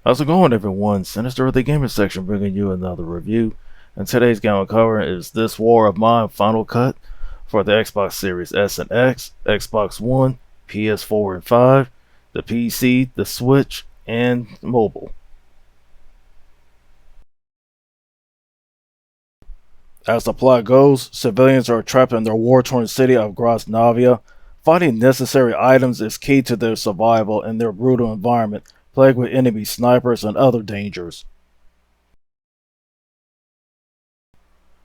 How's it going, everyone? Sinister of the Gaming Section bringing you another review. And today's game I'm covering is This War of Mine Final Cut for the Xbox Series S and X, Xbox One, PS4 and 5, the PC, the Switch, and mobile. As the plot goes, civilians are trapped in their war-torn city of Grosnavia. Finding necessary items is key to their survival in their brutal environment, plagued with enemy snipers and other dangers.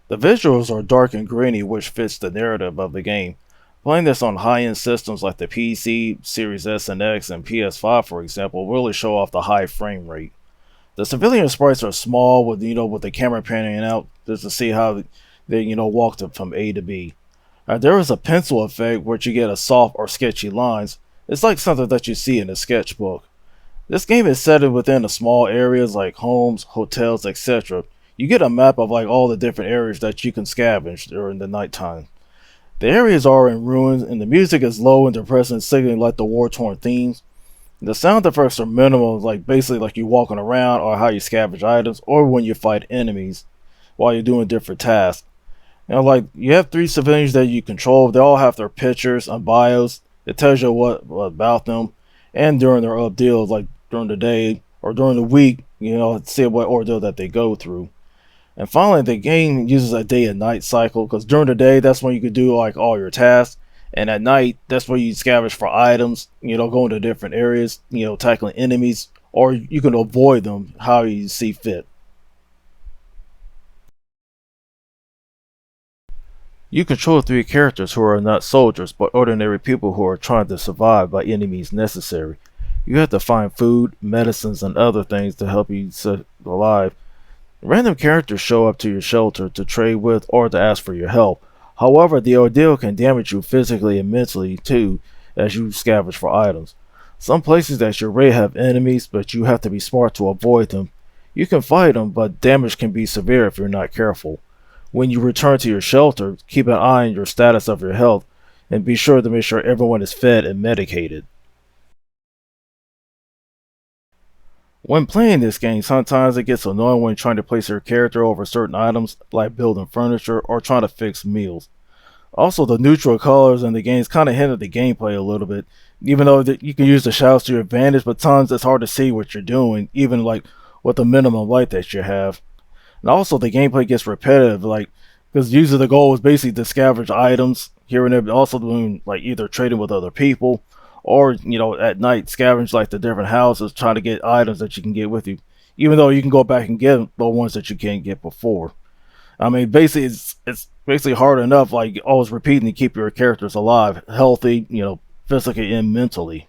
The visuals are dark and grainy, which fits the narrative of the game. Playing this on high-end systems like the PC, Series S and X, and PS5 for example really show off the high frame rate. The civilian sprites are small with the camera panning out just to see how they walk from A to B. There is a pencil effect which you get a soft or sketchy lines. It's like something that you see in a sketchbook. This game is set within the small areas like homes, hotels, etc. You get a map of all the different areas that you can scavenge during the nighttime. The areas are in ruins and the music is low and depressing, signaling the war-torn themes. The sound effects are minimal, basically like you walking around or how you scavenge items or when you fight enemies while you're doing different tasks. You have 3 civilians that you control. They all have their pictures and bios. It tells you what about them and during their deals, during the day or during the week, see what ordeal that they go through. And finally, the game uses a day and night cycle because during the day, that's when you can do all your tasks. And at night, that's where you scavenge for items, going to different areas, tackling enemies, or you can avoid them how you see fit. You control 3 characters who are not soldiers, but ordinary people who are trying to survive by any means necessary. You have to find food, medicines, and other things to help you stay alive. Random characters show up to your shelter to trade with or to ask for your help. However, the ordeal can damage you physically and mentally too as you scavenge for items. Some places that you're raid have enemies, but you have to be smart to avoid them. You can fight them, but damage can be severe if you're not careful. When you return to your shelter, keep an eye on your status of your health and be sure to make sure everyone is fed and medicated. When playing this game, sometimes it gets annoying when trying to place your character over certain items like building furniture or trying to fix meals. Also, the neutral colors in the games kind of hinder the gameplay a little bit, even though you can use the shadows to your advantage, but times it's hard to see what you're doing, even with the minimum light that you have. And also the gameplay gets repetitive, because usually the goal is basically to scavenge items here and there, but also doing either trading with other people or at night scavenge the different houses trying to get items that you can get with you, even though you can go back and get the ones that you can't get before. I mean, basically it's basically hard enough always repeating to keep your characters alive, healthy, physically and mentally.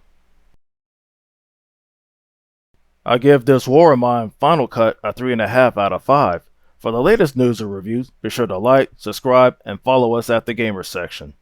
I give This War of Mine Final Cut a 3.5 out of 5. For the latest news and reviews, be sure to like, subscribe, and follow us at the Gamer Section.